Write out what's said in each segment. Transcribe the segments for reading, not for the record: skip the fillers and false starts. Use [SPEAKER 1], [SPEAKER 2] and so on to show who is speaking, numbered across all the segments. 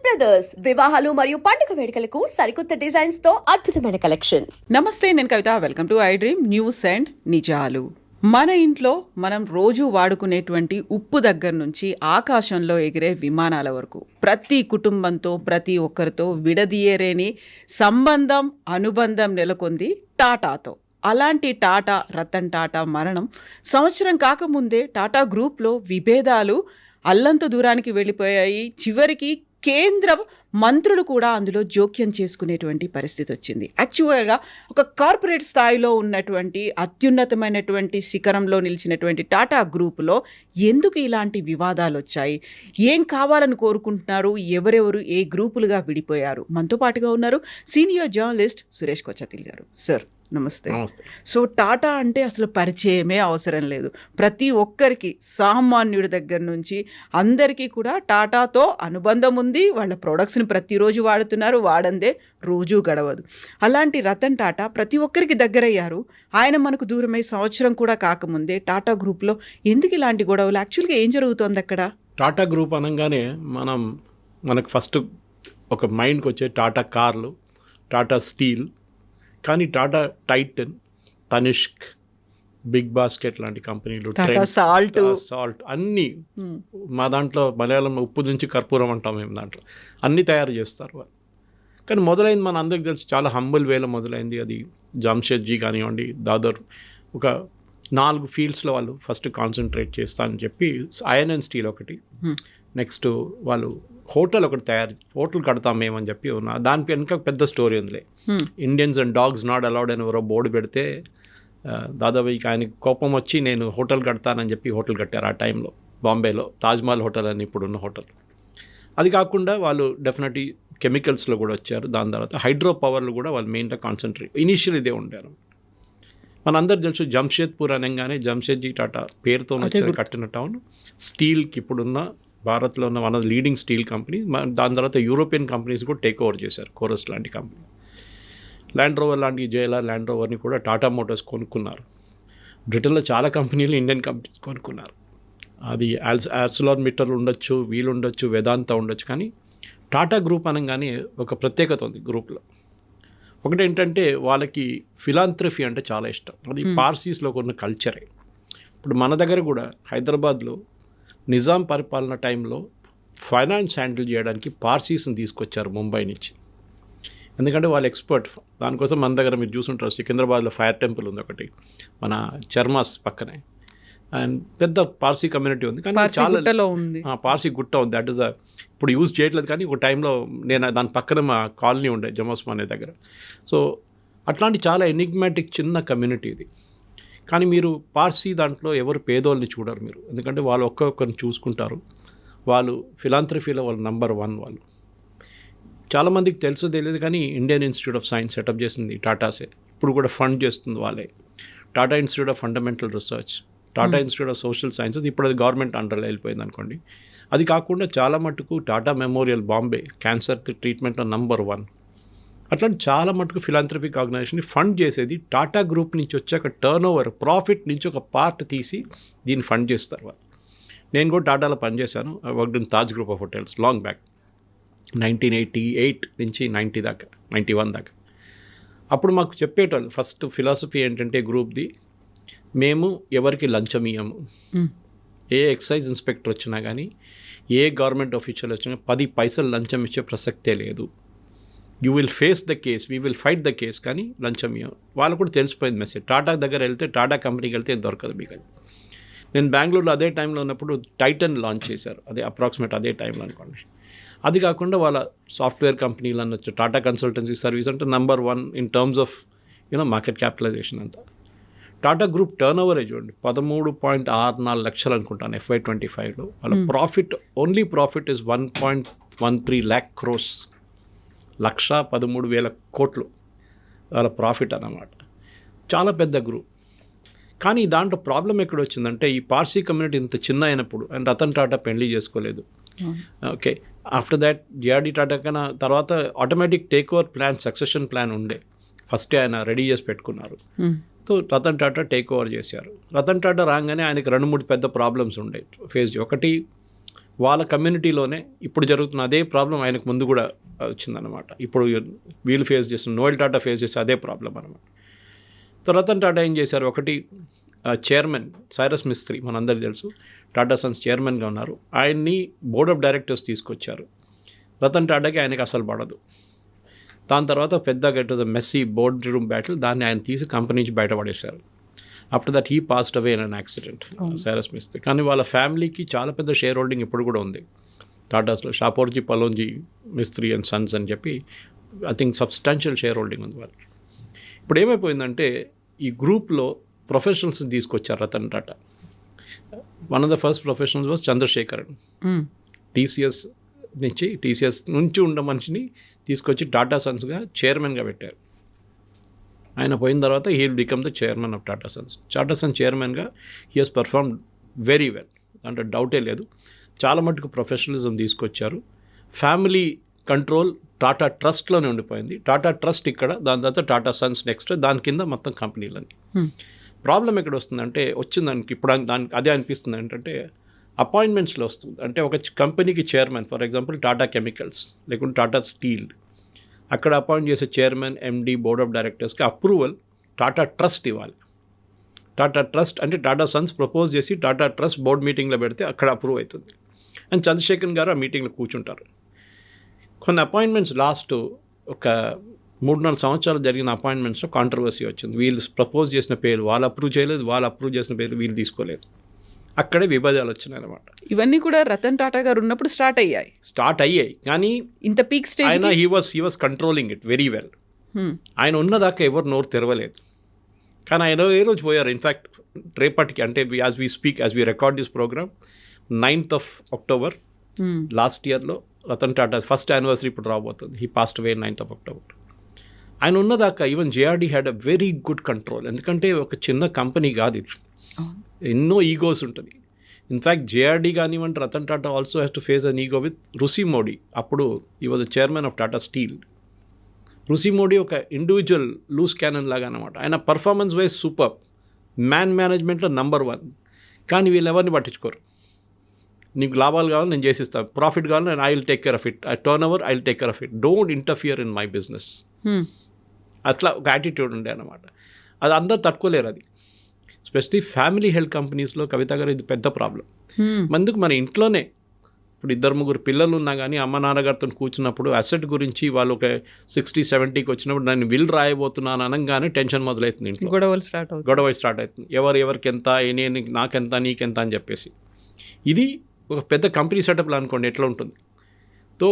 [SPEAKER 1] Brothers వివాహాలు మరియు పండుగ వేడుకలకు సరికొత్త డిజైన్స్ తో అద్భుతమైన కలెక్షన్.
[SPEAKER 2] నమస్తే, నేను Kavitha. Welcome to I dream news and నిజాలు. మన ఇంట్లో మనం రోజు వాడుకునేటువంటి ఉప్పు దగ్గర నుంచి ఆకాశంలో ఎగిరే విమానాల వరకు ప్రతి కుటుంబంతో, ప్రతి ఒక్కరితో విడదీయలేని సంబంధం, అనుబంధం నెలకొంది టాటాతో. అలాంటి టాటా, రతన్ టాటా మరణం సంవత్సరం కాకముందే టాటా గ్రూప్లో విభేదాలు అల్లంత దూరానికి వెళ్ళిపోయాయి. చివరికి కేంద్ర మంత్రులు కూడా అందులో జోక్యం చేసుకునేటువంటి పరిస్థితి వచ్చింది. యాక్చువల్గా ఒక కార్పొరేట్ స్థాయిలో ఉన్నటువంటి అత్యున్నతమైనటువంటి శిఖరంలో నిలిచినటువంటి టాటా గ్రూపులో ఎందుకు ఇలాంటి వివాదాలు వచ్చాయి, ఏం కావాలని కోరుకుంటున్నారు, ఎవరెవరు ఏ గ్రూపులుగా విడిపోయారు? మనతో పాటుగా ఉన్నారు సీనియర్ జర్నలిస్ట్ సురేష్ కొచ్చతిల్ గారు. సార్ నమస్తే. సో టాటా అంటే అసలు పరిచయమే అవసరం లేదు. ప్రతి ఒక్కరికి, సామాన్యుడి దగ్గర నుంచి అందరికీ కూడా టాటాతో అనుబంధం ఉంది. వాళ్ళ ప్రొడక్ట్స్ని ప్రతిరోజు వాడుతున్నారు, వాడందే రోజు గడవదు. అలాంటి రతన్ టాటా ప్రతి ఒక్కరికి దగ్గరయ్యారు. ఆయన మనకు దూరమై సంవత్సరం కూడా కాకముందే టాటా గ్రూప్లో ఎందుకు ఇలాంటి గొడవలు? యాక్చువల్గా ఏం జరుగుతోంది అక్కడ?
[SPEAKER 3] టాటా గ్రూప్ అనగానే మనకు ఫస్ట్ ఒక మైండ్కి వచ్చే టాటా కార్లు, టాటా స్టీల్, కానీ టాటా టైటన్, తనిష్క్, బిగ్ బాస్కెట్ లాంటి కంపెనీలు, సాల్ట్ అన్నీ మా దాంట్లో మలయాళం ఉప్పు నుంచి కర్పూరం అంటాం మేము, దాంట్లో అన్నీ తయారు చేస్తారు వాళ్ళు. కానీ మొదలైంది మన అందరికి తెలుసు, చాలా హంబుల్ వేలో మొదలైంది. అది జంషెడ్జీ కానివ్వండి, దాదర్ ఒక 4 ఫీల్డ్స్లో వాళ్ళు ఫస్ట్ కాన్సన్ట్రేట్ చేస్తానని చెప్పి ఐరన్ అండ్ స్టీల్ ఒకటి, నెక్స్ట్ వాళ్ళు హోటల్ ఒకటి హోటల్ కడతాం మేమని చెప్పి ఉన్నా. దాని వెనుక పెద్ద స్టోరీ ఉందిలే. Indians and dogs not allowed అని ఎవరో బోర్డు పెడితే దాదాపు ఆయనకి కోపం వచ్చి నేను హోటల్ కడతానని చెప్పి హోటల్ కట్టారు ఆ టైంలో బాంబేలో, తాజ్మహల్ హోటల్ అని ఇప్పుడున్న హోటల్. అది కాకుండా వాళ్ళు డెఫినెట్లీ కెమికల్స్లో కూడా వచ్చారు. దాని తర్వాత హైడ్రో పవర్లు కూడా వాళ్ళు మెయిన్గా కాన్సన్ట్రేట్ ఇనీషియల్ ఇదే ఉండారు. మనందరూ తెలుసు జంషెద్పూర్ అనగానే జంషెడ్జీ టాటా పేరుతో కట్టిన టౌన్. స్టీల్కి ఇప్పుడున్న భారత్లో ఉన్న one of the leading steel company. దాని తర్వాత యూరోపియన్ కంపెనీస్ కూడా టేక్ ఓవర్ చేశారు. కోరస్ లాంటి కంపెనీ, ల్యాండ్ రోవర్ లాంటి జేఎల్ఆర్ ల్యాండ్ రోవర్ని కూడా టాటా మోటార్స్ కొనుక్కున్నారు. బ్రిటన్లో చాలా కంపెనీలు ఇండియన్ కంపెనీస్ కొనుక్కున్నారు. అది ఆర్సెలర్ మిట్టల్ ఉండొచ్చు, వీలు ఉండొచ్చు, వేదాంత ఉండొచ్చు. కానీ టాటా గ్రూప్ అనగానే ఒక ప్రత్యేకత ఉంది గ్రూప్లో. ఒకటి ఏంటంటే వాళ్ళకి ఫిలాంథ్రఫీ అంటే చాలా ఇష్టం. అది పార్సీస్లో కొన్ని కల్చరే. ఇప్పుడు మన దగ్గర కూడా హైదరాబాద్లో నిజాం పరిపాలన టైంలో ఫైనాన్స్ హ్యాండిల్ చేయడానికి పార్సీస్ని తీసుకొచ్చారు ముంబై నుంచి. ఎందుకంటే వాళ్ళు ఎక్స్పర్ట్. దానికోసం మన దగ్గర మీరు చూసుంటారు, సికింద్రాబాద్లో ఫైర్ టెంపుల్ ఉంది ఒకటి, మన చర్మాస్ పక్కనే, అండ్ పెద్ద పార్సీ కమ్యూనిటీ ఉంది. కానీ చాలా పార్సీ గుట్ట ఉంది. దట్ ఇస్ ఇప్పుడు యూజ్ చేయట్లేదు, కానీ ఒక టైంలో నేను దాని పక్కన మా కాలనీ ఉండే జమోస్మానే దగ్గర. సో అట్లాంటి చాలా ఎనిగ్మాటిక్ చిన్న కమ్యూనిటీ ఇది. కానీ మీరు పార్సీ దాంట్లో ఎవరు పేదోళ్ళని చూడరు మీరు, ఎందుకంటే వాళ్ళు ఒక్కొక్కరిని చూసుకుంటారు. వాళ్ళు ఫిలాంథ్రఫీలో వాళ్ళు నెంబర్ 1 వాళ్ళు. చాలామందికి తెలుసో తెలియదు, కానీ Indian institute of science setup చేసింది టాటాసే. ఇప్పుడు కూడా ఫండ్ చేస్తుంది వాళ్ళే. Tata institute of fundamental research, Tata institute of social sciences, ఇప్పుడు అది గవర్నమెంట్ అండర్లో వెళ్ళిపోయింది అనుకోండి. అది కాకుండా చాలా మటుకు టాటా మెమోరియల్ బాంబే క్యాన్సర్ ట్రీట్మెంట్లో నెంబర్ 1. అట్లాంటి చాలా మటుకు ఫిలాంథ్రఫిక్ ఆర్గనైజేషన్ని ఫండ్ చేసేది టాటా గ్రూప్ నుంచి వచ్చాక టర్న్ ఓవర్ ప్రాఫిట్ నుంచి ఒక పార్ట్ తీసి దీన్ని ఫండ్ చేస్తారు వాళ్ళు. నేను కూడా టాటాలో పనిచేశాను. I worked in Taj group of hotels long back, 1988 నుంచి 91 దాకా. అప్పుడు మాకు చెప్పేటోళ్ళు ఫస్ట్ ఫిలాసఫీ ఏంటంటే గ్రూప్ది, మేము ఎవరికి లంచం ఇయ్యము. ఏ ఎక్సైజ్ ఇన్స్పెక్టర్ వచ్చినా కానీ, ఏ గవర్నమెంట్ ఆఫీషియల్ వచ్చినా 10 పైసలు లంచం ఇచ్చే ప్రసక్తే లేదు. You will face the case, we will fight the case, కానీ లంచం ఇవ్వం. వాళ్ళు కూడా తెలిసిపోయింది మెసేజ్. టాటా దగ్గర వెళ్తే, టాటా కంపెనీకి వెళ్తే దొరకదు మీకు. నేను బెంగళూరులో అదే టైంలో ఉన్నప్పుడు టైటన్ లాంచ్ చేశారు, అదే అప్రాక్సిమేట్ అదే టైంలో అనుకోండి. అది కాకుండా వాళ్ళ సాఫ్ట్వేర్ కంపెనీలు అనొచ్చు, టాటా కన్సల్టెన్సీ సర్వీస్ అంటే number 1 in terms of market capitalization అంతా. టాటా గ్రూప్ టర్న్ ఓవరే చూడండి 13.64 లక్షలు అనుకుంటాను FY25లో. వాళ్ళ profit, only profit is 1.13 lakh crores, 1,13,000 కోట్లు వాళ్ళ ప్రాఫిట్ అన్నమాట. చాలా పెద్ద గ్రూప్. కానీ దాంట్లో ప్రాబ్లం ఎక్కడ వచ్చిందంటే, ఈ పార్సీ కమ్యూనిటీ ఇంత చిన్న అయినప్పుడు, అండ్ రతన్ టాటా పెళ్లి చేసుకోలేదు. Okay, after that JRD Tata కన్నా తర్వాత automatic take over plan, succession plan ఉండే. ఫస్టే ఆయన రెడీ చేసి పెట్టుకున్నారు. So Ratan Tata take over చేశారు. రతన్ టాటా రాగానే ఆయనకి 2-3 పెద్ద ప్రాబ్లమ్స్ ఉండే ఫేస్. ఒకటి, వాళ్ళ కమ్యూనిటీలోనే ఇప్పుడు జరుగుతున్న అదే ప్రాబ్లం ఆయనకు ముందు కూడా వచ్చిందనమాట. ఇప్పుడు వీళ్ళు ఫేస్ చేస్తున్న నోయల్ టాటా ఫేస్ చేస్తే అదే ప్రాబ్లం అనమాట. సో రతన్ టాటా ఏం చేశారు, ఒకటి చైర్మన్ సైరస్ మిస్త్రీ మనందరికీ తెలుసు, టాటా సన్స్ చైర్మన్గా ఉన్నారు. ఆయన్ని బోర్డ్ ఆఫ్ డైరెక్టర్స్ తీసుకొచ్చారు. రతన్ టాటాకి ఆయనకి అసలు పడదు. దాని తర్వాత పెద్దగా it was a messy board room battle. దాన్ని ఆయన తీసి కంపెనీ నుంచి బయటపడేశారు. After that he passed away in an accident, Cyrus Mistry. కానీ వాళ్ళ ఫ్యామిలీకి చాలా పెద్ద షేర్ హోల్డింగ్ ఇప్పుడు కూడా ఉంది టాటాస్లో. షాపోర్జీ పలోంజీ మిస్త్రీ అండ్ సన్స్ అని చెప్పి I think substantial share holding ఉంది వాళ్ళకి. ఇప్పుడు ఏమైపోయిందంటే ఈ గ్రూప్లో ప్రొఫెషనల్స్ని తీసుకొచ్చారు Ratan Tata. One of the first professionals was Chandrasekaran. TCS నుంచి ఉన్న మనిషిని తీసుకొచ్చి టాటా సన్స్గా చైర్మన్గా పెట్టారు. ఆయన పోయిన తర్వాత he will become the chairman of Tata sons. Tata sons చైర్మన్గా he has performed very well, అంటే డౌటే లేదు. చాలా మటుకు ప్రొఫెషనలిజం తీసుకొచ్చారు. ఫ్యామిలీ కంట్రోల్ టాటా ట్రస్ట్లోనే ఉండిపోయింది. టాటా ట్రస్ట్ ఇక్కడ, దాని తర్వాత టాటా సన్స్ నెక్స్ట్, దాని కింద మొత్తం కంపెనీలన్నీ. ప్రాబ్లం ఎక్కడ వస్తుందంటే వచ్చిందానికి ఇప్పుడు దానికి అదే అనిపిస్తుంది ఏంటంటే అపాయింట్మెంట్స్లో వస్తుంది. అంటే ఒక కంపెనీకి chairman, for example Tata chemicals లేకుంటే టాటా స్టీల్, అక్కడ అపాయింట్ చేసే చైర్మన్, ఎండి, బోర్డ్ ఆఫ్ డైరెక్టర్స్కి అప్రూవల్ టాటా ట్రస్ట్ ఇవ్వాలి. టాటా ట్రస్ట్ అంటే టాటా సన్స్ ప్రపోజ్ చేసి టాటా ట్రస్ట్ బోర్డ్ మీటింగ్లో పెడితే అక్కడ అప్రూవ్ అవుతుంది. అండ్ చంద్రశేఖర్ గారు ఆ మీటింగ్లో కూర్చుంటారు. కొన్ని అపాయింట్మెంట్స్ లాస్ట్ ఒక 3-4 సంవత్సరాలు జరిగిన అపాయింట్మెంట్స్లో కాంట్రవర్సీ వచ్చింది. వీళ్ళు ప్రపోజ్ చేసిన పేరు వాళ్ళు అప్రూవ్ చేయలేదు, వాళ్ళు అప్రూవ్ చేసిన పేరు వీళ్ళు తీసుకోలేదు. అక్కడే విభేదాలు వచ్చినాయి అనమాట.
[SPEAKER 2] ఇవన్నీ కూడా రతన్ టాటా గారు ఉన్నప్పుడు స్టార్ట్ అయ్యాయి. కానీ ఇంత పీక్ స్టేజ్
[SPEAKER 3] ఆయన he was controlling it very well. ఆయన ఉన్నదాకా ఎవరు నోరు తెరవలేదు. కానీ ఆయన ఏ రోజు పోయారు. ఇన్ఫ్యాక్ట్ రేపటికి అంటే as we record this programme 9th of October last ఇయర్లో రతన్ టాటా ఫస్ట్ యానివర్సరీ ఇప్పుడు రాబోతుంది. He passed away 9th of October. ఆయన ఉన్నదాకా even JRD had a very good control. ఎందుకంటే ఒక చిన్న కంపెనీ కాదు ఇది, ఎన్నో ఈగోస్ ఉంటుంది. ఇన్ఫ్యాక్ట్ జేఆర్డీ కానివ్వండి, Ratan Tata also has to face an ego with Russi Mody. అప్పుడు ఈ was the chairman of Tata steel. Russi Mody ఒక ఇండివిజువల్ లూస్ క్యానన్ లాగా అనమాట. ఆయన పర్ఫార్మెన్స్ వైజ్ సూపర్, మేనేజ్మెంట్లో నంబర్ 1. కానీ వీళ్ళు ఎవరిని పట్టించుకోరు. నీకు లాభాలు కావాలి నేను చేసిస్తాను, ప్రాఫిట్ కావాలి నేను I will take care of it, I turn over I will take care of it, don't interfere in my business. అట్లా ఒక యాటిట్యూడ్ ఉండే అనమాట. అది అందరు తట్టుకోలేరు. అది స్పెషలీ ఫ్యామిలీ హెల్త్ కంపెనీస్లో కవిత గారు ఇది పెద్ద ప్రాబ్లం. అందుకు మన ఇంట్లోనే ఇప్పుడు 2-3 పిల్లలు ఉన్నా కానీ అమ్మ నాన్నగారితో కూర్చున్నప్పుడు అసెట్ గురించి వాళ్ళు ఒక 60-70కి వచ్చినప్పుడు నేను విల్ రాయబోతున్నాను అనగానే టెన్షన్ మొదలవుతుంది. ఇంట్లో గొడవ స్టార్ట్ అవుతుంది. ఎవరికి ఎంత, నాకెంత, నీకెంత అని చెప్పేసి. ఇది ఒక పెద్ద కంపెనీ సెటప్లో అనుకోండి ఎట్లా ఉంటుంది. తో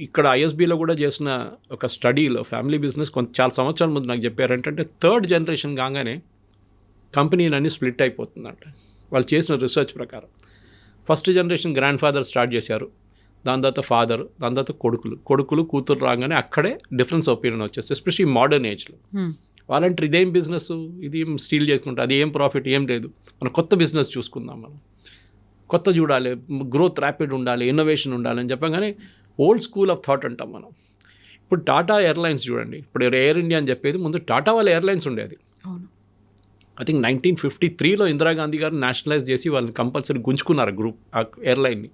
[SPEAKER 3] ఇక్కడ ఐఎస్బీలో కూడా చేసిన ఒక స్టడీలో ఫ్యామిలీ బిజినెస్ చాలా సంవత్సరాల ముందు నాకు చెప్పారంటే 3rd జనరేషన్ కాగానే కంపెనీలన్నీ స్ప్లిట్ అయిపోతుందంట వాళ్ళు చేసిన రీసెర్చ్ ప్రకారం. First generation grand father start చేశారు, దాని తర్వాత ఫాదర్, దాని తర్వాత కొడుకులు కూతురు రాగానే అక్కడే డిఫరెన్స్ ఒపీనియన్ వచ్చేస్తుంది. ఎస్పెషల్లీ మోడర్న్ ఏజ్లో వాళ్ళంటే ఇదేం బిజినెస్, ఇది ఏం స్టీల్ చేసుకుంటే అది ఏం ప్రాఫిట్ ఏం లేదు, మనం కొత్త బిజినెస్ చూసుకుందాం, మనం కొత్త చూడాలి, గ్రోత్ ర్యాపిడ్ ఉండాలి, ఇన్నోవేషన్ ఉండాలి అని చెప్పగానే ఓల్డ్ స్కూల్ ఆఫ్ థాట్ అంటాం మనం. ఇప్పుడు టాటా ఎయిర్లైన్స్ చూడండి, ఇప్పుడు ఎయిర్ ఇండియా అని చెప్పేది ముందు టాటా వాళ్ళ ఎయిర్లైన్స్ ఉండేది. ఐ థింక్ 1953లో ఇందిరాగాంధీ గారు నేషనలైజ్ చేసి వాళ్ళని కంపల్సరీ గుంజుకున్నారు గ్రూప్ ఆ ఎయిర్లైన్ని.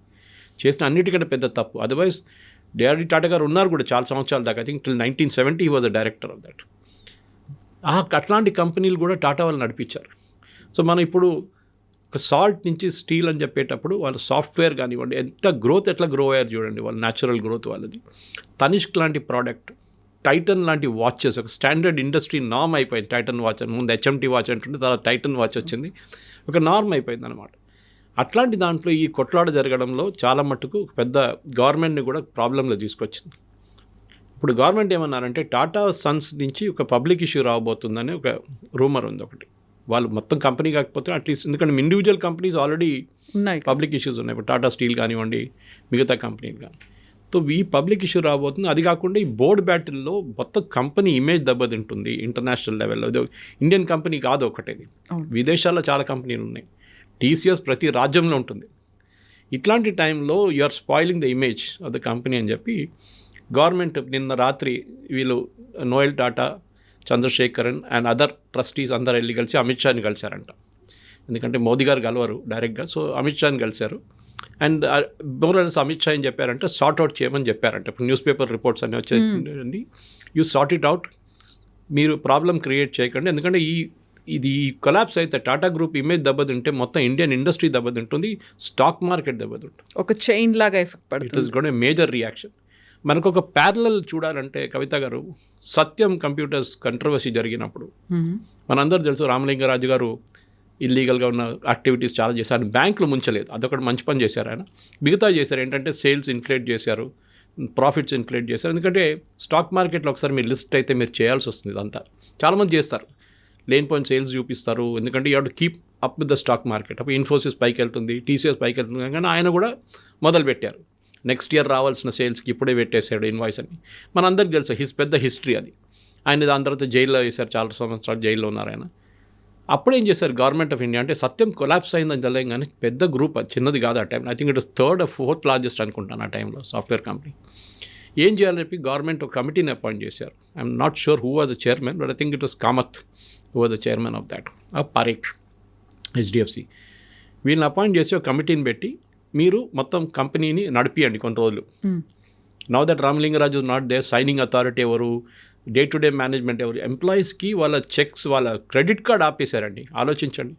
[SPEAKER 3] చేసిన అన్నిటికంటే పెద్ద తప్పు. అదర్వైజ్ జేఆర్డీ టాటా గారు ఉన్నారు కూడా చాలా సంవత్సరాల దాకా. I think till 1970 he was the director of that. అట్లాంటి కంపెనీలు కూడా టాటా వాళ్ళు నడిపించారు. సో మనం ఇప్పుడు ఒక సాల్ట్ నుంచి స్టీల్ అని చెప్పేటప్పుడు వాళ్ళు సాఫ్ట్వేర్ కానివ్వండి ఎట్లా గ్రో అయ్యారు చూడండి, వాళ్ళు న్యాచురల్ గ్రోత్ వాళ్ళది. తనిష్క్ లాంటి ప్రోడక్ట్, టైటన్ లాంటి వాచెస్ ఒక స్టాండర్డ్ ఇండస్ట్రీ నార్మ్ అయిపోయింది. టైటన్ వాచ్ అని ముందు హెచ్ఎంటీ వాచ్ అంటుంటే తర్వాత టైటన్ వాచ్ వచ్చింది, ఒక నార్మ్ అయిపోయింది అనమాట. అట్లాంటి దాంట్లో ఈ కొట్లాట జరగడంలో చాలా మట్టుకు పెద్ద గవర్నమెంట్ని కూడా ప్రాబ్లంలో తీసుకొచ్చింది. ఇప్పుడు గవర్నమెంట్ ఏమన్నారంటే టాటా సన్స్ నుంచి ఒక పబ్లిక్ ఇష్యూ రాబోతుందని ఒక రూమర్ ఉంది ఒకటి. వాళ్ళు మొత్తం కంపెనీ కాకపోతే అట్లీస్ట్, ఎందుకంటే ఇండివిజువల్ కంపెనీస్ ఆల్రెడీ ఉన్నాయి, పబ్లిక్ ఇష్యూస్ ఉన్నాయి. ఇప్పుడు టాటా స్టీల్ కానివ్వండి మిగతా కంపెనీలు కానీ. సో ఈ పబ్లిక్ ఇష్యూ రాబోతుంది. అది కాకుండా ఈ బోర్డ్ బ్యాటిల్లో మొత్తం కంపెనీ ఇమేజ్ దెబ్బతింటుంది ఇంటర్నేషనల్ లెవెల్లో. ఇది ఇండియన్ కంపెనీ కాదు ఒకటేది, విదేశాల్లో చాలా కంపెనీలు ఉన్నాయి. టీసీఎస్ ప్రతి రాజ్యంలో ఉంటుంది. ఇట్లాంటి టైంలో you are spoiling the image of the company అని చెప్పి గవర్నమెంట్ నిన్న రాత్రి వీళ్ళు Noel Tata, Chandrasekaran and other trustees అందరు వెళ్ళి కలిసి అమిత్ షాని కలిశారంట. ఎందుకంటే మోదీ గారు కలవరు డైరెక్ట్గా, సో అమిత్ షాని కలిశారు. అండ్ మోరల్స్ అమిత్ షా ఏం చెప్పారంటే సార్ట్ అవుట్ చేయమని చెప్పారంటే. ఇప్పుడు న్యూస్ పేపర్ రిపోర్ట్స్ అన్నీ వచ్చాయండి, యూ సార్ట్ ఇట్ అవుట్, మీరు ప్రాబ్లం క్రియేట్ చేయకండి. ఎందుకంటే ఇది కొలాప్స్ అయితే టాటా గ్రూప్ ఇమేజ్ దెబ్బతింటే మొత్తం ఇండియన్ ఇండస్ట్రీ దెబ్బతింటుంది, స్టాక్ మార్కెట్ దెబ్బతింటుంది.
[SPEAKER 2] ఒక చైన్ లాగా ఎఫెక్ట్
[SPEAKER 3] ఇట్
[SPEAKER 2] పడుతుంది.
[SPEAKER 3] Is gone a major reaction. మనకు ఒక ప్యారలల్ చూడాలంటే కవిత గారు, సత్యం కంప్యూటర్స్ కంట్రవర్సీ జరిగినప్పుడు మనందరూ తెలుసు రామలింగరాజు గారు ఇల్లీగల్గా ఉన్న యాక్టివిటీస్ చాలా చేశారు, బ్యాంకులు ముంచలేదు, అదొకటి మంచి పని చేశారు ఆయన. మిగతా చేశారు ఏంటంటే సేల్స్ ఇన్ఫ్లేట్ చేశారు, ప్రాఫిట్స్ ఇన్ఫ్లేట్ చేశారు. ఎందుకంటే స్టాక్ మార్కెట్లో ఒకసారి మీరు లిస్ట్ అయితే మీరు చేయాల్సి వస్తుంది. ఇదంతా చాలామంది చేస్తారు, లేనిపోయిన సేల్స్ చూపిస్తారు. ఎందుకంటే you have to keep up with the stock market. అప్పుడు ఇన్ఫోసిస్ పైకి వెళ్తుంది, టీసీఎస్ పైకి వెళ్తుంది, కానీ ఆయన కూడా మొదలుపెట్టారు. నెక్స్ట్ ఇయర్ రావాల్సిన సేల్స్కి ఇప్పుడే పెట్టేశాడు ఇన్వాయిస్ అని. మనందరికీ తెలుసు పెద్ద హిస్టరీ అది. ఆయన దాని తర్వాత జైల్లో వేశారు, చాలా సంవత్సరాలు జైల్లో ఉన్నారు ఆయన. అప్పుడేం చేశారు గవర్నమెంట్ ఆఫ్ ఇండియా అంటే సత్యం కొలాప్స్ అయిందని తెలియదు, కానీ పెద్ద గ్రూప్, అది చిన్నది కాదు ఆ time. I think it was 3rd or 4th largest అనుకుంటాను ఆ టైంలో సాఫ్ట్వేర్ కంపెనీ. ఏం చేయాలని చెప్పి గవర్నమెంట్ ఒక కమిటీని అపాయింట్ చేశారు. I'm not sure who was the chairman, but I think it was Kamath who was the chairman of that, Parekh, HDFC. వీళ్ళని అపాయింట్ చేసి ఒక కమిటీని పెట్టి మీరు మొత్తం కంపెనీని నడిపియండి కొన్ని రోజులు. Now that Ramalinga Raju not they, signing authority ఎవరు, డే టు డే మేనేజ్మెంట్ ఎవరు, ఎంప్లాయీస్కి వాళ్ళ చెక్స్, వాళ్ళ క్రెడిట్ కార్డ్ ఆపేశారండి. ఆలోచించండి.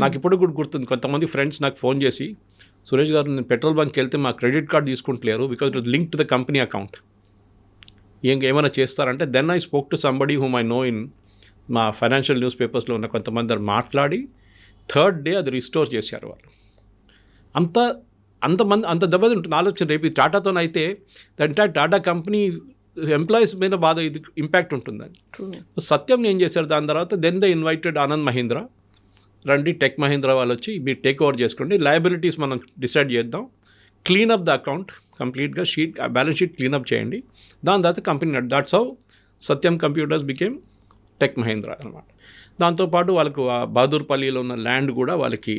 [SPEAKER 3] నాకు ఇప్పుడు కూడా గుర్తుంది, కొంతమంది ఫ్రెండ్స్ నాకు ఫోన్ చేసి, సురేష్ గారు నేను పెట్రోల్ బంక్కి వెళ్తే మా క్రెడిట్ కార్డ్ తీసుకుంటలేరు because it link to the company account, ఏమైనా చేస్తారంటే then I spoke to somebody whom I know in మా ఫైనాన్షియల్ న్యూస్ పేపర్స్లో ఉన్న కొంతమంది మాట్లాడి 3rd డే అది రిస్టోర్ చేశారు వాళ్ళు. అంత దెబ్బతి ఉంటుంది. ఆలోచన రేపు ఈ టాటాతోనైతే అంటే టాటా కంపెనీ ఎంప్లాయీస్ మీద బాగా ఇది ఇంపాక్ట్ ఉంటుందని. సత్యం ఏం చేశారు దాని తర్వాత, then they invited Anand Mahindra, రండి టెక్ మహీంద్రా వాళ్ళు వచ్చి మీరు టేక్ ఓవర్ చేసుకోండి, లయబిలిటీస్ మనం డిసైడ్ చేద్దాం, క్లీనప్ ద అకౌంట్ కంప్లీట్గా, బ్యాలెన్స్ షీట్ క్లీనప్ చేయండి, దాని తర్వాత company that's how Satyam computers became Tech Mahindra అనమాట. దాంతోపాటు వాళ్ళకు బహదూర్పల్లిలో ఉన్న ల్యాండ్ కూడా వాళ్ళకి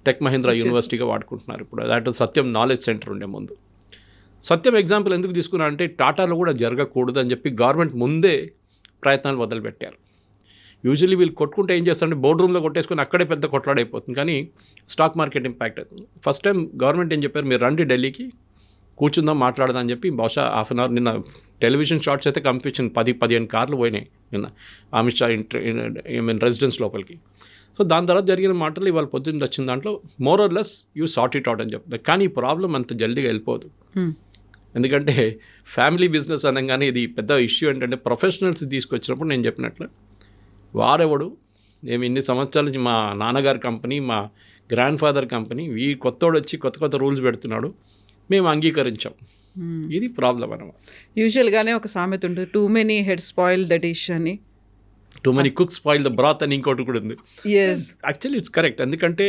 [SPEAKER 3] టెక్ మహీంద్రా యూనివర్సిటీగా వాడుకుంటున్నారు ఇప్పుడు. దాట్ సత్యం నాలెడ్జ్ సెంటర్ ఉండే ముందు. సత్యం ఎగ్జాంపుల్ ఎందుకు తీసుకున్నా అంటే టాటాలో కూడా జరగకూడదు అని చెప్పి గవర్నమెంట్ ముందే ప్రయత్నాలు మొదలుపెట్టారు. యూజువల్లీ వీళ్ళు కొట్టుకుంటే ఏం చేస్తారంటే బోర్డు రూమ్లో కొట్టేసుకొని అక్కడే పెద్ద కొట్లాడైపోతుంది, కానీ స్టాక్ మార్కెట్ ఇంపాక్ట్ అవుతుంది. ఫస్ట్ టైం గవర్నమెంట్ ఏం చెప్పారు, మీరు రండి ఢిల్లీకి కూర్చుందాం మాట్లాడదాం అని చెప్పి బహుశా హాఫ్ అన్ అవర్, నిన్న టెలివిజన్ షార్ట్స్ అయితే కనిపించింది, 10-15 కార్లు పోయినాయి నిన్న అమిత్ షా రెసిడెన్స్ లోపలికి. సో దాని తర్వాత జరిగిన మాటలు ఇవాళ పొద్దున్న వచ్చిన దాంట్లో more or less you sort it out అని చెప్తారు. కానీ ఈ ప్రాబ్లం అంత జల్దీగా వెళ్ళిపోదు. ఎందుకంటే ఫ్యామిలీ బిజినెస్ అనగానే ఇది పెద్ద ఇష్యూ ఏంటంటే ప్రొఫెషనల్స్ తీసుకొచ్చినప్పుడు నేను చెప్పినట్లు వారెవడు, మేము ఇన్ని సంవత్సరాల నుంచి మా నాన్నగారి కంపెనీ, మా గ్రాండ్ ఫాదర్ కంపెనీ, కొత్తోడు వచ్చి కొత్త రూల్స్ పెడుతున్నాడు, మేము అంగీకరించాం. ఇది ప్రాబ్లం అన్నమాట.
[SPEAKER 2] యూజువల్గానే ఒక సామెత ఉంటుంది, too many head spoil the dish అని,
[SPEAKER 3] too many cook spoil the broth అని ఇంకోటి కూడా ఉంది. Actually it's correct. ఎందుకంటే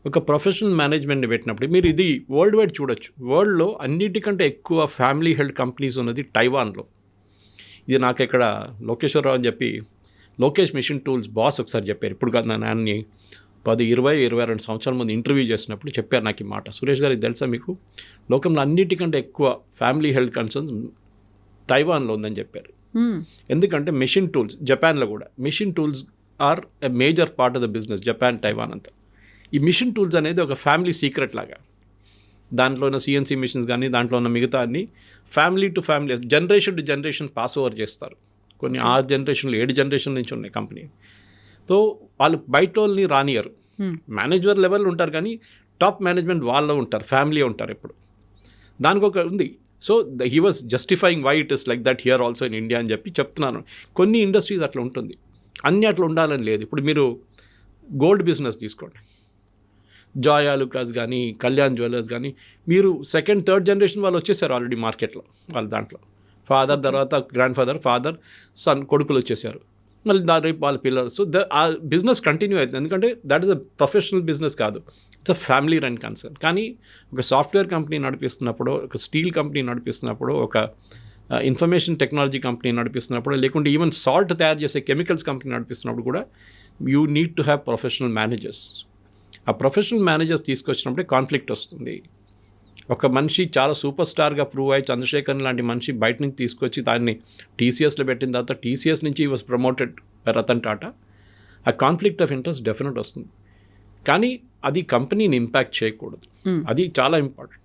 [SPEAKER 3] ఒక ప్రొఫెషనల్ మేనేజ్మెంట్ని పెట్టినప్పుడు మీరు ఇది వరల్డ్ వైడ్ చూడొచ్చు. వరల్డ్లో అన్నిటికంటే ఎక్కువ ఫ్యామిలీ హెల్డ్ కంపెనీస్ ఉన్నది టైవాన్లో. ఇది నాకు ఇక్కడ లోకేశ్వరరావు అని చెప్పి లోకేష్ మిషన్ టూల్స్ బాస్ ఒకసారి చెప్పారు. ఇప్పుడు కాదు, నా నాన్ని 10-22 సంవత్సరాల ముందు ఇంటర్వ్యూ చేసినప్పుడు చెప్పారు నాకు ఈ మాట. సురేష్ గారు ఇది తెలుసా మీకు, లోకంలో అన్నిటికంటే ఎక్కువ ఫ్యామిలీ హెల్డ్ కన్సర్న్స్ తైవాన్లో ఉందని చెప్పారు. ఎందుకంటే మెషిన్ టూల్స్, జపాన్లో కూడా machine tools are a major part of the business, Japan Taiwan అంతా. ఈ మిషన్ టూల్స్ అనేది ఒక ఫ్యామిలీ సీక్రెట్ లాగా, దాంట్లో ఉన్న సిఎన్సీ మిషన్స్ కానీ దాంట్లో ఉన్న మిగతా అన్ని family to family, generation to generation pass over చేస్తారు. కొన్ని 6 జనరేషన్లు 7 జనరేషన్ నుంచి ఉన్నాయి కంపెనీ. సో వాళ్ళు బయట వాళ్ళని రానియరు, మేనేజర్ లెవెల్ ఉంటారు కానీ టాప్ మేనేజ్మెంట్ వాళ్ళు ఉంటారు, ఫ్యామిలీ ఉంటారు ఎప్పుడు. దానికి ఒక ఉంది. So he was justifying why it is like that here also in India అని చెప్పి చెప్తున్నాను. కొన్ని ఇండస్ట్రీస్ అట్లా ఉంటుంది, అన్నీ అట్లా ఉండాలని లేదు. ఇప్పుడు మీరు గోల్డ్ బిజినెస్ తీసుకోండి, జాయ్ ఆలుకాస్ కానీ కళ్యాణ్ జ్యువెలర్స్ కానీ, మీరు 2nd, 3rd జనరేషన్ వాళ్ళు వచ్చేసారు ఆల్రెడీ మార్కెట్లో. వాళ్ళ దాంట్లో ఫాదర్ తర్వాత గ్రాండ్ ఫాదర్ సన్ కొడుకులు వచ్చేసారు, మళ్ళీ రేపు వాళ్ళ పిల్లలు. సో ఆ బిజినెస్ కంటిన్యూ అవుతుంది, ఎందుకంటే that is a professional business కాదు, it's a family run concern. కానీ ఒక సాఫ్ట్వేర్ కంపెనీ నడిపిస్తున్నప్పుడు, ఒక స్టీల్ కంపెనీ నడిపిస్తున్నప్పుడు, ఒక ఇన్ఫర్మేషన్ టెక్నాలజీ కంపెనీ నడిపిస్తున్నప్పుడు, లేకుంటే ఈవెన్ సాల్ట్ తయారు చేసే కెమికల్స్ కంపెనీ నడిపిస్తున్నప్పుడు కూడా you need to have professional managers. ఆ ప్రొఫెషనల్ మేనేజర్స్ తీసుకొచ్చినప్పుడే కాన్ఫ్లిక్ట్ వస్తుంది. ఒక మనిషి చాలా సూపర్ స్టార్గా ప్రూవ్ అయ్యి చంద్రశేఖర్ లాంటి మనిషి బయట నుంచి తీసుకొచ్చి దాన్ని టీసీఎస్లో పెట్టిన తర్వాత టీసీఎస్ నుంచి was promoted by Ratan Tata. ఆ కాన్ఫ్లిక్ట్ ఆఫ్ ఇంట్రెస్ట్ డెఫినెట్ వస్తుంది, కానీ అది కంపెనీని ఇంపాక్ట్ చేయకూడదు. అది చాలా ఇంపార్టెంట్.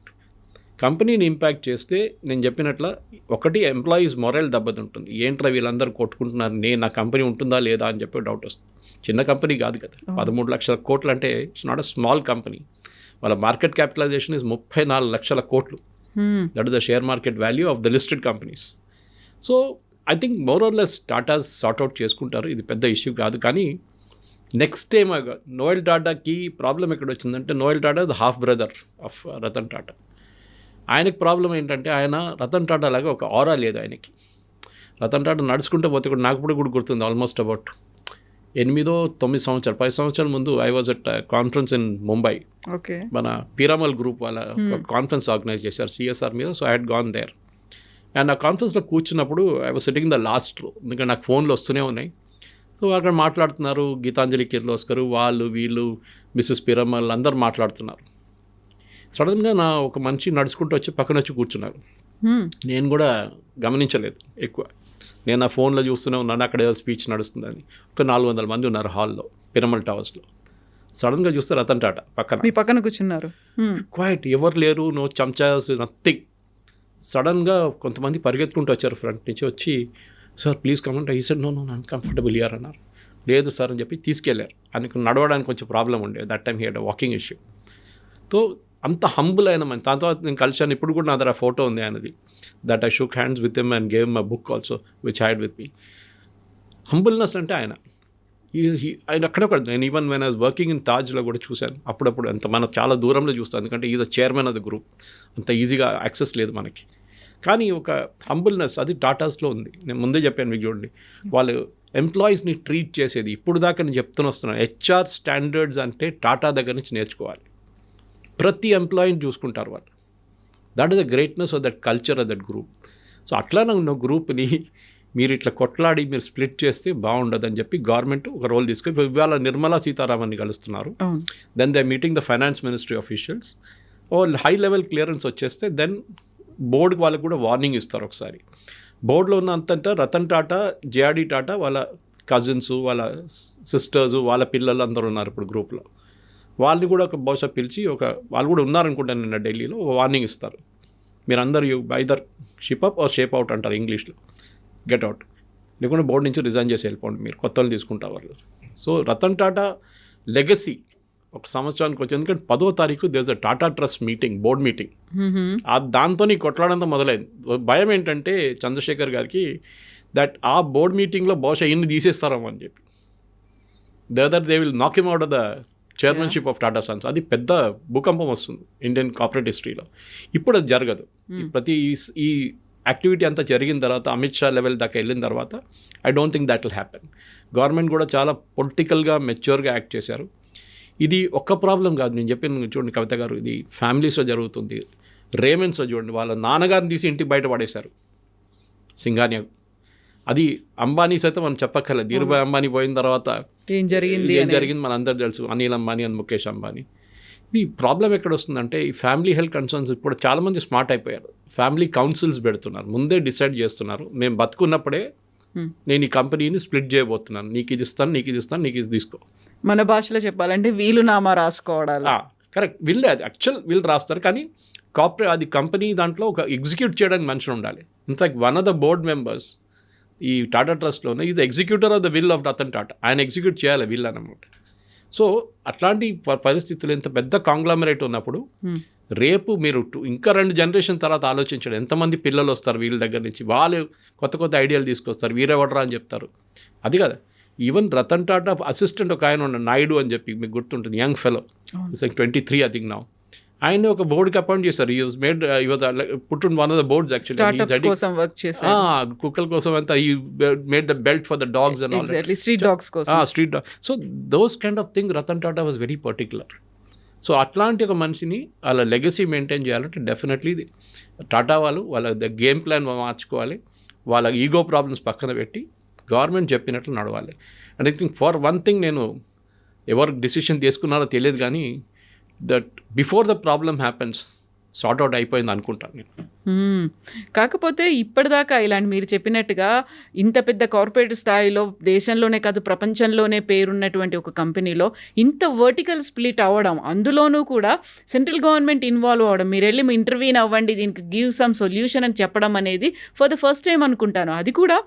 [SPEAKER 3] కంపెనీని ఇంపాక్ట్ చేస్తే నేను చెప్పినట్ల ఒకటి ఎంప్లాయీస్ మొరల్ దెబ్బతింటుంది. ఏంట్రా వీళ్ళందరూ కొట్టుకుంటున్నారు, నా కంపెనీ ఉంటుందా లేదా అని చెప్పి డౌట్ వస్తుంది. చిన్న కంపెనీ కాదు కదా, 13 లక్షల కోట్లు అంటే it's not a small company. వాళ్ళ మార్కెట్ క్యాపిటలైజేషన్ ఇస్ 34 లక్షల కోట్లు. That is the share market value of the listed companies. So I think more or less Tatas sort out చేసుకుంటారు, ఇది పెద్ద ఇష్యూ కాదు. కానీ నెక్స్ట్ టైం నోయల్ టాటాకి ప్రాబ్లం ఎక్కడ వచ్చిందంటే, Noel Tata the half brother of Ratan Tata. ఆయనకి ప్రాబ్లం ఏంటంటే ఆయన రతన్ టాటా లాగా ఒక ఆరా లేదు ఆయనకి. రతన్ టాటా నడుచుకుంటూ పోతే కూడా నాకు కూడా గుర్తుంది, ఆల్మోస్ట్ అబౌట్ 8-9 సంవత్సరాలు 10 సంవత్సరాల ముందు I was at conference in Mumbai.
[SPEAKER 2] Okay,
[SPEAKER 3] మన పీరామల్ గ్రూప్ వాళ్ళ కాన్ఫరెన్స్ ఆర్గనైజ్ చేశారు సిఎస్ఆర్ మీద. So I had gone there and ఆ కాన్ఫరెన్స్లో కూర్చున్నప్పుడు I was sitting the last row, ఎందుకంటే నాకు ఫోన్లు వస్తూనే ఉన్నాయి. సో అక్కడ మాట్లాడుతున్నారు గీతాంజలి కిర్లోస్కర్, వాళ్ళు వీళ్ళు మిస్సెస్ పీరామల్ అందరు మాట్లాడుతున్నారు. సడన్గా ఒక మనిషి నడుచుకుంటూ వచ్చి పక్కన వచ్చి కూర్చున్నారు. నేను కూడా గమనించలేదు ఎక్కువ, నేను ఆ ఫోన్లో చూస్తూనే ఉన్నాను అక్కడ ఏదో స్పీచ్ నడుస్తుందని. ఒక 400 మంది ఉన్నారు హాల్లో, పిరమల్ టవర్స్లో. సడన్గా చూస్తే రతన్ టాటా
[SPEAKER 2] పక్కన కూర్చున్నారు.
[SPEAKER 3] క్వైట్, ఎవరు లేరు, నో చంచాస్, నథింగ్. సడన్గా కొంతమంది పరిగెత్తుకుంటూ వచ్చారు ఫ్రంట్ నుంచి, వచ్చి సార్ ప్లీజ్ కమెంట్. ఈ సెడ్ నో అన్కంఫర్టబుల్ ఇయర్ అన్నారు. లేదు సార్ అని చెప్పి తీసుకెళ్లారు. ఆయనకు నడవడానికి కొంచెం ప్రాబ్లం ఉండేది, that time he had walking issue. So అంత హంబుల్ అయిన మంచి. దాని తర్వాత నేను కలిశాను, ఇప్పుడు కూడా నా దగ్గర ఫోటో ఉంది ఆయనది, that I shook hands with him and gave him a book also which had with me. Humbleness అంటే ఆయన అక్కడొక్కడ, నేను even when I was working in తాజ్లో కూడా చూశాను అప్పుడప్పుడు. అంత మనం చాలా దూరంలో చూస్తాం, ఎందుకంటే is the chairman of the group, అంత ఈజీగా యాక్సెస్ లేదు మనకి. కానీ ఒక హంబుల్నెస్ అది టాటాస్లో ఉంది. నేను ముందే చెప్పాను మీకు, చూడండి వాళ్ళు ఎంప్లాయీస్ని ట్రీట్ చేసేది. ఇప్పుడు దాకా నేను చెప్తూనే వస్తున్నాను, హెచ్ఆర్ స్టాండర్డ్స్ అంటే టాటా దగ్గర నుంచి నేర్చుకోవాలి. ప్రతి ఎంప్లాయీని చూసుకుంటారు వాళ్ళు. That is the greatness of that culture of that group. So అట్లా నా గ్రూప్ని మీరు ఇట్లా కొట్లాడి మీరు స్ప్లిట్ చేస్తే బాగుండదు అని చెప్పి గవర్నమెంట్ ఒక రోల్ తీసుకొని ఇవాళ నిర్మలా సీతారామన్ని కలుస్తున్నారు. Then they meeting the finance ministry officials. A high level clearance వచ్చేస్తే దెన్ బోర్డుకి వాళ్ళకి కూడా వార్నింగ్ ఇస్తారు ఒకసారి. బోర్డులో ఉన్నంత రతన్ టాటా, జేఆర్డీ టాటా వాళ్ళ కజిన్స్, వాళ్ళ సిస్టర్స్, వాళ్ళ పిల్లలు అందరూ ఉన్నారు ఇప్పుడు గ్రూప్లో. వాళ్ళని కూడా ఒక బహుశా పిలిచి వాళ్ళు కూడా ఉన్నారనుకుంటాను నిన్న ఢిల్లీలో, వార్నింగ్ ఇస్తారు. మీరందరూ either ship up or shape out అంటారు ఇంగ్లీష్లో, గెట్ అవుట్, లేకుంటే బోర్డు నుంచి రిజైన్ చేసి వెళ్ళిపోండి, మీరు కొత్త వాళ్ళు తీసుకుంటా వాళ్ళు. సో రతన్ టాటా లెగసీ ఒక సంవత్సరానికి వచ్చింది. ఎందుకంటే 10వ తారీఖు there is a Tata trust meeting, board meeting. దాంతో నీ కొట్లాడంతా మొదలైంది. భయం ఏంటంటే చంద్రశేఖర్ గారికి దట్ ఆ బోర్డ్ మీటింగ్లో బహుశా ఇన్ని తీసేస్తారేమో అని చెప్పి, దే విల్ నాక్ him out of the chairmanship of Tata Sons. అది పెద్ద భూకంపం వస్తుంది ఇండియన్ కార్పొరేట్ హిస్టరీలో. ఇప్పుడు అది జరగదు. ప్రతి ఈ యాక్టివిటీ అంతా జరిగిన తర్వాత, అమిత్ షా లెవెల్ దాకా వెళ్ళిన తర్వాత, I don't think that will happen. Government కూడా చాలా పొలిటికల్గా మెచ్యూర్గా యాక్ట్ చేశారు. ఇది ఒక్క ప్రాబ్లం కాదు, నేను చెప్పిన చూడండి కవిత గారు, ఇది ఫ్యామిలీస్లో జరుగుతుంది. రేమండ్స్లో చూడండి, వాళ్ళ నాన్నగారిని తీసి ఇంటికి బయట పడేశారు సింఘానియా. అది అంబానీ సైతం మనం చెప్పక్కర్లేదు. ధీరుభాయ్ అంబానీ పోయిన తర్వాత ఏం జరిగింది మనందరూ తెలుసు, అనిల్ అంబానీ అండ్ ముఖేష్ అంబానీ. ఇది ప్రాబ్లం ఎక్కడ వస్తుందంటే, ఈ ఫ్యామిలీ హెల్త్ కన్సర్న్స్ ఇప్పుడు చాలామంది స్మార్ట్ అయిపోయారు. ఫ్యామిలీ కౌన్సిల్స్ పెడుతున్నారు, ముందే డిసైడ్ చేస్తున్నారు. మేము బతుకున్నప్పుడే నేను ఈ కంపెనీని స్ప్లిట్ చేయబోతున్నాను, నీకు ఇది ఇస్తాను, నీకు ఇది ఇస్తాను, నీకు ఇది తీసుకో.
[SPEAKER 2] మన భాషలో చెప్పాలంటే వీలునామా రాసుకోవడాలి.
[SPEAKER 3] కరెక్ట్, వీళ్ళు అది యాక్చువల్ వీళ్ళు రాస్తారు. కానీ అది కంపెనీ దాంట్లో ఒక ఎగ్జిక్యూట్ చేయడానికి మనుషులు ఉండాలి. In fact one of the board members ఈ టాటా ట్రస్ట్లోనే is executor of the will of Ratan Tata. ఆయన ఎగ్జిక్యూట్ చేయాలి విల్ అన్నమాట. సో అట్లాంటి పరిస్థితులు, ఇంత పెద్ద కాంగ్లామరేట్ ఉన్నప్పుడు రేపు మీరు ఇంకా 2 జనరేషన్ తర్వాత ఆలోచించండి, ఎంతమంది పిల్లలు వస్తారు వీళ్ళ దగ్గర నుంచి, వాళ్ళు కొత్త కొత్త ఐడియాలు తీసుకొస్తారు, వీరెవడరా అని చెప్తారు. అది కదా, ఈవెన్ రతన్ టాటా అసిస్టెంట్ ఒక ఆయన ఉన్నాడు, నాయుడు అని చెప్పి, మీకు గుర్తుంటుంది, young fellow, it's like 23 I think now. ఆయన ఒక బోర్డుకి అపాయింట్ చేశారు. ఈ was made put in one of the boards actually, కుక్కల కోసం అంతా ఈ made the belt for the dogs and all,
[SPEAKER 2] street dog.
[SPEAKER 3] So those kind of thing Ratan Tata was very particular. So అట్లాంటి ఒక మనిషిని వాళ్ళ లెగసీ మెయింటైన్ చేయాలంటే డెఫినెట్లీ టాటా వాళ్ళ గేమ్ ప్లాన్ మార్చుకోవాలి. వాళ్ళ ఈగో ప్రాబ్లమ్స్ పక్కన పెట్టి గవర్నమెంట్ చెప్పినట్లు నడవాలి. And I think for one thing, నేను ఎవరు డిసిషన్ తీసుకున్నారో తెలియదు కానీ, that before the problem happens sort out అయిపోయింది అనుకుంటాను నేను.
[SPEAKER 2] కాకపోతే ఇప్పటిదాకా ఇలాంటి మీరు చెప్పినట్టుగా ఇంత పెద్ద కార్పొరేట్ స్థాయిలో దేశంలోనే కాదు ప్రపంచంలోనే పేరున్నటువంటి ఒక కంపెనీలో ఇంత వర్టికల్ స్ప్లిట్ అవ్వడం, అందులోనూ కూడా సెంట్రల్ గవర్నమెంట్ ఇన్వాల్వ్ అవ్వడం, మీరు వెళ్ళి మీ ఇంటర్వ్యూన్ అవ్వండి, దీనికి గివ్ సమ్ సొల్యూషన్ అని చెప్పడం అనేది ఫర్ ద ఫస్ట్ టైం అనుకుంటాను. అది కూడా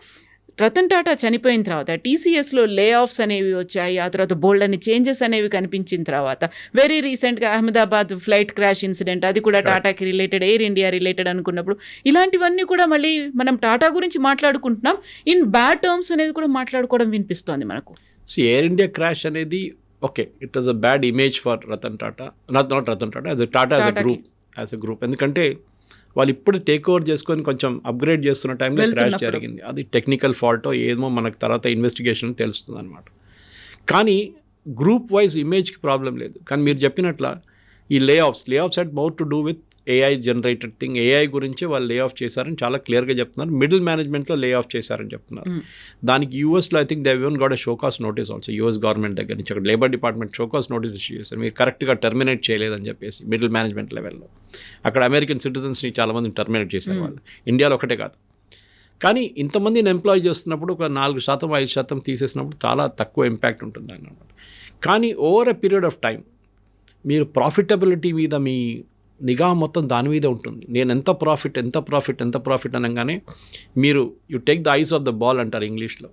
[SPEAKER 2] రతన్ టాటా చనిపోయిన తర్వాత టీసీఎస్లో లే ఆఫ్స్ అనేవి వచ్చాయి, ఆ తర్వాత బోల్డ్ అని చేంజెస్ అనేవి కనిపించిన తర్వాత వెరీ రీసెంట్గా అహ్మదాబాద్ ఫ్లైట్ క్రాష్ ఇన్సిడెంట్, అది కూడా టాటాకి రిలేటెడ్, ఎయిర్ ఇండియా రిలేటెడ్ అనుకున్నప్పుడు ఇలాంటివన్నీ కూడా మళ్ళీ మనం టాటా గురించి మాట్లాడుకుంటున్నాం, ఇన్ బ్యాడ్ టర్మ్స్ అనేది కూడా మాట్లాడుకోవడం వినిపిస్తోంది మనకు.
[SPEAKER 3] ఎయిర్ ఇండియా క్రాష్ అనేది okay, it was a bad image for Ratan Tata, not Ratan Tata, as a group. ఎందుకంటే వాళ్ళు ఇప్పుడు టేక్ ఓవర్ చేసుకొని కొంచెం అప్గ్రేడ్ చేస్తున్న టైంలో క్రాష్ జరిగింది. అది టెక్నికల్ ఫాల్టో ఏమో మనకు తర్వాత ఇన్వెస్టిగేషన్ తెలుస్తుంది అనమాట. కానీ గ్రూప్ వైజ్ ఇమేజ్కి ప్రాబ్లం లేదు. కానీ మీరు చెప్పినట్ల ఈ లే offs had more to do with AI generated thing. AI గురించి వాళ్ళు లే ఆఫ్ చేశారని చాలా క్లియర్గా చెప్తున్నారు. మిడిల్ మేనేజ్మెంట్లో లే ఆఫ్ చేశారని చెప్తున్నారు. దానికి యూఎస్లో I think they even got a show cause notice also, US government దగ్గర నుంచి. అక్కడ labour department show cause notice issue చేశారు, మీరు కరెక్ట్గా టర్మినేట్ చేయలేదని చెప్పేసి మిడిల్ మేనేజ్మెంట్ లెవెల్లో. అక్కడ అమెరికన్ సిటిజన్స్ని చాలామందిని టర్మినేట్ చేశారు వాళ్ళు, ఇండియాలో ఒకటే కాదు. కానీ ఇంతమందిని ఎంప్లాయ్ చేస్తున్నప్పుడు ఒక 4% 5% తీసేసినప్పుడు చాలా తక్కువ ఇంపాక్ట్ ఉంటుంది అన్నమాట. కానీ over a period of time మీరు ప్రాఫిటబిలిటీ మీద మీ నిఘా మొత్తం దాని మీద ఉంటుంది. నేను ఎంత ప్రాఫిట్ అనగానే మీరు you take the eyes of the ball అంటారు ఇంగ్లీష్లో.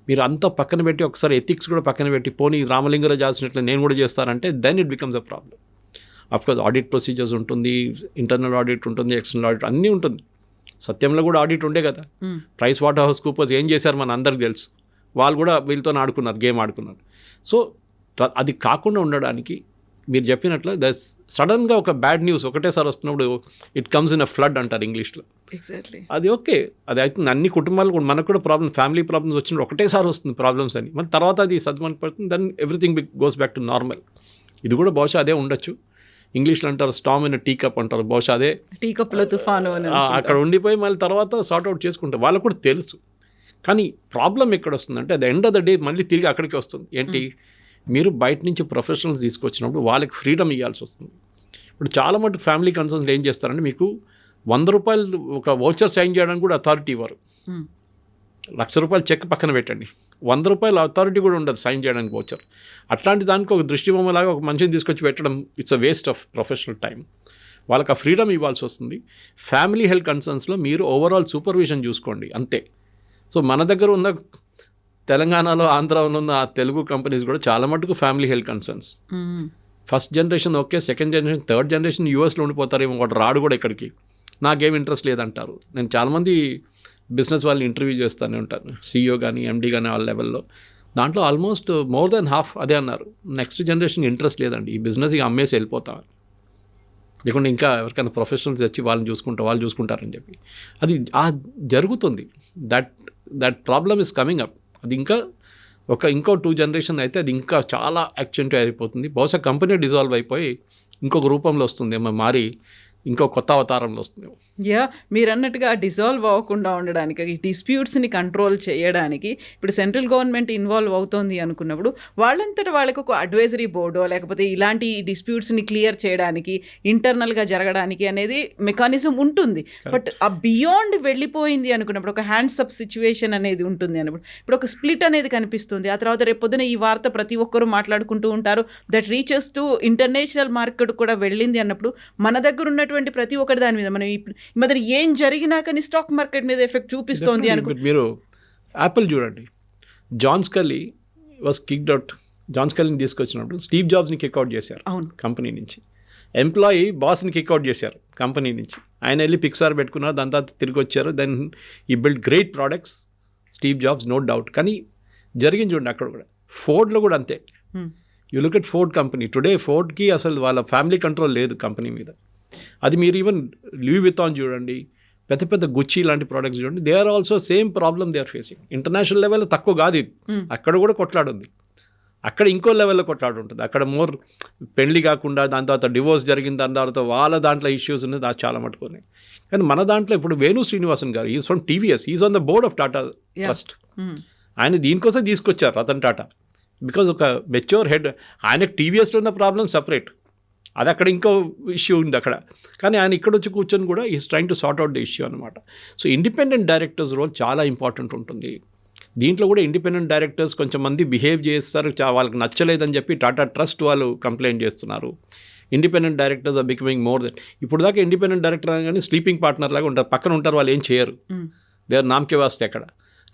[SPEAKER 3] మీరు అంతా పక్కన పెట్టి ఒకసారి ఎథిక్స్ కూడా పక్కన పెట్టి పోనీ రామలింగరావు చేసినట్లు నేను కూడా చేస్తానంటే then it becomes a problem. Of course audit procedures ఉంటుంది, ఇంటర్నల్ ఆడిట్ ఉంటుంది, ఎక్స్టర్నల్ ఆడిట్ అన్నీ ఉంటుంది. సత్యంలో కూడా ఆడిట్ ఉండే కదా. ప్రైస్ వాటర్ హౌస్ కూపర్స్ ఏం చేశారు మన అందరికి తెలుసు. వాళ్ళు కూడా వీళ్ళతో గేమ్ ఆడుకున్నారు. సో అది కాకుండా ఉండడానికి మీరు చెప్పినట్లు సడన్గా ఒక బ్యాడ్ న్యూస్ ఒకటేసారి వస్తున్నప్పుడు it comes in a flood అంటారు ఇంగ్లీష్లో.
[SPEAKER 2] ఎగ్జాక్ట్లీ
[SPEAKER 3] అది ఓకే, అది అవుతుంది. అన్ని కుటుంబాలు కూడా మనకు కూడా ఫ్యామిలీ ప్రాబ్లమ్స్ వచ్చినప్పుడు ఒకటేసారి వస్తుంది ప్రాబ్లమ్స్ అని, మన తర్వాత అది సద్మనిపడుతుంది, then everything goes back to normal. ఇది కూడా బహుశా అదే ఉండొచ్చు. ఇంగ్లీష్లో అంటారు స్టామ్ ఇన్ టీ కప్ అంటారు, బహుశా అదే
[SPEAKER 2] టీ కప్లో తుఫాను
[SPEAKER 3] అక్కడ ఉండిపోయి మళ్ళీ తర్వాత సార్ట్ అవుట్ చేసుకుంటారు. వాళ్ళకు కూడా తెలుసు. కానీ ప్రాబ్లం ఎక్కడ వస్తుందంటే at the end of the day మళ్ళీ తిరిగి అక్కడికి వస్తుంది. ఏంటి, మీరు బయట నుంచి ప్రొఫెషనల్స్ తీసుకొచ్చినప్పుడు వాళ్ళకి ఫ్రీడమ్ ఇవ్వాల్సి వస్తుంది. ఇప్పుడు చాలా మటుకు ఫ్యామిలీ కన్సర్న్స్ ఏం చేస్తారంటే మీకు 100 రూపాయలు ఒక వౌచర్ సైన్ చేయడానికి కూడా అథారిటీ ఇవ్వరు. 1,00,000 రూపాయలు చెక్ పక్కన పెట్టండి, 100 రూపాయలు అథారిటీ కూడా ఉండదు సైన్ చేయడానికి వౌచర్. అట్లాంటి దానికి ఒక దృష్టిబొమ్మలాగా ఒక మనిషిని తీసుకొచ్చి పెట్టడం it's a waste of professional time. వాళ్ళకి ఆ ఫ్రీడమ్ ఇవ్వాల్సి వస్తుంది. ఫ్యామిలీ హెల్త్ కన్సర్న్స్లో మీరు ఓవరాల్ సూపర్విజన్ చూసుకోండి అంతే. సో మన దగ్గర ఉన్న తెలంగాణలో ఆంధ్రాలో ఉన్న ఆ తెలుగు కంపెనీస్ కూడా చాలా మటుకు family health concerns. First generation okay, second generation, third generation యూఎస్లో ఉండిపోతారేమో, వాడు రాడు కూడా ఇక్కడికి, నాకేం ఇంట్రెస్ట్ లేదంటారు. నేను చాలామంది బిజినెస్ వాళ్ళని ఇంటర్వ్యూ చేస్తూనే ఉంటాను, సీఈఓ కానీ ఎండీ కానీ వాళ్ళ లెవెల్లో. దాంట్లో ఆల్మోస్ట్ మోర్ దెన్ హాఫ్ అదే అన్నారు, నెక్స్ట్ జనరేషన్కి ఇంట్రెస్ట్ లేదండి, ఈ బిజినెస్ ఇక అమ్మేసి వెళ్ళిపోతాం, లేకుంటే ఇంకా ఎవరికైనా ప్రొఫెషనల్స్ వచ్చి వాళ్ళు చూసుకుంటారని చెప్పి. అది జరుగుతుంది. That problem is coming up. అది ఇంకో 2 జనరేషన్ అయితే అది ఇంకా చాలా యాక్సెంట్ అయిపోతుంది. బహుశా కంపెనీ డిజాల్వ్ అయిపోయి ఇంకొక రూపంలో వస్తుందేమో, మారి ఇంకో కొత్త అవతారంలో వస్తుంది.
[SPEAKER 2] మీరు అన్నట్టుగా డిజాల్వ్ అవ్వకుండా ఉండడానికి, ఈ డిస్ప్యూట్స్ని కంట్రోల్ చేయడానికి ఇప్పుడు సెంట్రల్ గవర్నమెంట్ ఇన్వాల్వ్ అవుతోంది అనుకున్నప్పుడు వాళ్ళంతటా వాళ్ళకు ఒక అడ్వైజరీ బోర్డో లేకపోతే ఇలాంటి డిస్ప్యూట్స్ని క్లియర్ చేయడానికి ఇంటర్నల్గా జరగడానికి అనేది మెకానిజం ఉంటుంది. బట్ ఆ బియాండ్ వెళ్ళిపోయింది అనుకున్నప్పుడు ఒక హ్యాండ్స్ అప్ సిచ్యువేషన్ అనేది ఉంటుంది అన్నప్పుడు ఇప్పుడు ఒక స్ప్లిట్ అనేది కనిపిస్తుంది. ఆ తర్వాత రేపు పొద్దున ఈ వార్త ప్రతి ఒక్కరూ మాట్లాడుకుంటూ ఉంటారు, that reaches to international market కూడా వెళ్ళింది అన్నప్పుడు మన దగ్గర ఉన్నటువంటి ప్రతి ఒక్కటి దాని మీద మనం ఈ మధ్య ఏం జరిగినా కానీ స్టాక్ మార్కెట్ మీద ఎఫెక్ట్ చూపిస్తోంది అనుకో.
[SPEAKER 3] మీరు యాపిల్ చూడండి, John Sculley was kicked out. John స్కల్లీని తీసుకొచ్చినప్పుడు స్టీవ్ జాబ్స్ని కిక్అవుట్ చేశారు కంపెనీ నుంచి. ఎంప్లాయీ బాస్ని కిక్అవుట్ చేశారు కంపెనీ నుంచి. ఆయన వెళ్ళి పిక్సార్ పెట్టుకున్నారు, దాని తర్వాత తిరిగి వచ్చారు. Then he build great products Steve Jobs, no doubt. కానీ జరిగింది చూడండి అక్కడ కూడా. ఫోర్డ్లో కూడా అంతే. You look at Ford company today, ఫోర్డ్కి అసలు వాళ్ళ ఫ్యామిలీ కంట్రోల్ లేదు కంపెనీ మీద. అది మీరు ఈవెన్ లూయి వితాన్ చూడండి, పెద్ద పెద్ద గుచ్చి లాంటి ప్రోడక్ట్స్ చూడండి, they are also same problem they are facing. International లెవెల్లో తక్కువ కాదు ఇది, అక్కడ కూడా కొట్లాడుంది. అక్కడ ఇంకో లెవెల్లో కొట్లాడు ఉంటుంది. అక్కడ మోర్ పెళ్లి కాకుండా దాని తర్వాత డివోర్స్ జరిగింది, దాని తర్వాత వాళ్ళ దాంట్లో ఇష్యూస్ ఉన్నాయి, అది చాలా మట్టుకున్నాయి. కానీ మన దాంట్లో ఇప్పుడు వేణు శ్రీనివాసన్ గారు, is from TVS, is on the board of Tata trust. ఆయన దీనికోసం తీసుకొచ్చారు రతన్ టాటా, బికాజ్ ఒక మెచ్యూర్ హెడ్. ఆయనకు టీవీఎస్లో ఉన్న ప్రాబ్లమ్ సపరేట్, అది అక్కడ ఇంకో ఇష్యూ ఉంది అక్కడ, కానీ ఆయన ఇక్కడ వచ్చి కూర్చొని కూడా is trying to sort out the issue అనమాట. సో ఇండిపెండెంట్ డైరెక్టర్స్ రోల్ చాలా ఇంపార్టెంట్ ఉంటుంది. దీంట్లో కూడా ఇండిపెండెంట్ డైరెక్టర్స్ కొంచెం మంది బిహేవ్ చేస్తారు, వాళ్ళకి నచ్చలేదని చెప్పి టాటా ట్రస్ట్ వాళ్ళు కంప్లైంట్ చేస్తున్నారు. Independent directors are becoming more then. ఇప్పుడు దాకా ఇండిపెండెంట్ డైరెక్టర్ అనగానే స్లీపింగ్ పార్ట్నర్ లాగా ఉంటారు, పక్కన ఉంటారు, వాళ్ళు ఏం చేయరు, దే ఆర్ నామకే వాస్తే అక్కడ.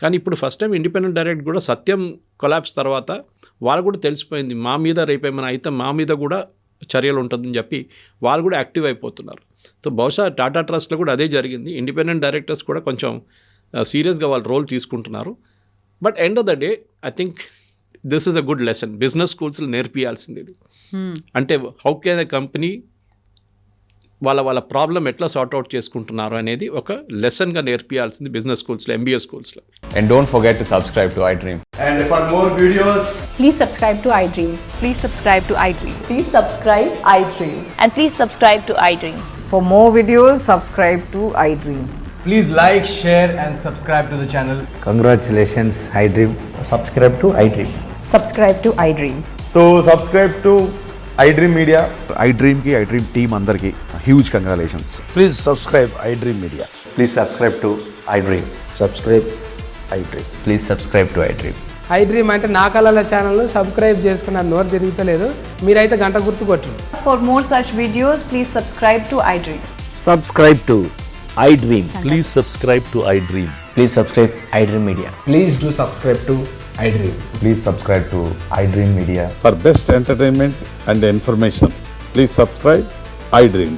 [SPEAKER 3] కానీ ఇప్పుడు ఫస్ట్ టైం ఇండిపెండెంట్ డైరెక్టర్ కూడా సత్యం కొలాప్స్ తర్వాత వాళ్ళు కూడా తెలిసిపోయింది, మా మీద రేపేమైనా అయితే మా మీద కూడా చర్యలు ఉంటుందని చెప్పి వాళ్ళు కూడా యాక్టివ్ అయిపోతున్నారు. సో బహుశా టాటా ట్రస్ట్లో కూడా అదే జరిగింది. ఇండిపెండెంట్ డైరెక్టర్స్ కూడా కొంచెం సీరియస్గా వాళ్ళ రోల్ తీసుకుంటున్నారు. But end of the day I think this is a good lesson. Business స్కూల్స్లో నేర్పియాల్సింది ఇది. అంటే హౌ కెన్ ఎ కంపెనీ వాళ్ళ ప్రాబ్లం ఎట్లా సార్ట్అవుట్ చేసుకుంటున్నారు అనేది ఒక లెసన్గా నేర్పియాల్సింది బిజినెస్ స్కూల్స్లో, ఎంబీఏ స్కూల్స్లో.
[SPEAKER 4] And don't forget to subscribe to iDream.
[SPEAKER 5] And for more videos,
[SPEAKER 6] Please subscribe to iDream.
[SPEAKER 7] Please subscribe to iDream.
[SPEAKER 6] Please subscribe iDream.
[SPEAKER 7] And please subscribe to iDream.
[SPEAKER 8] For more videos, subscribe to iDream.
[SPEAKER 5] please like, share and subscribe to the channel.
[SPEAKER 9] Congratulations, iDream.
[SPEAKER 5] Subscribe to iDream.
[SPEAKER 6] Subscribe to iDream.
[SPEAKER 5] So subscribe to iDream Media.
[SPEAKER 10] iDream ki iDream team అందరికి huge congratulations.
[SPEAKER 9] Please subscribe iDream Media.
[SPEAKER 4] Please subscribe to iDream.
[SPEAKER 9] Subscribe iDream.
[SPEAKER 4] Please subscribe to iDream.
[SPEAKER 8] iDream అంటే నా కళల channel subscribe చేసుకున్న నోరు తిరుగుతలేదు, మీరైతే గంట గుర్తు కొట్టండి.
[SPEAKER 6] For more such videos, please subscribe to iDream.
[SPEAKER 9] Subscribe to iDream.
[SPEAKER 11] Please subscribe to iDream.
[SPEAKER 4] Please subscribe iDream Media.
[SPEAKER 5] Please do subscribe to iDream.
[SPEAKER 9] Please subscribe to iDream Media.
[SPEAKER 10] For best entertainment and information, please subscribe iDream.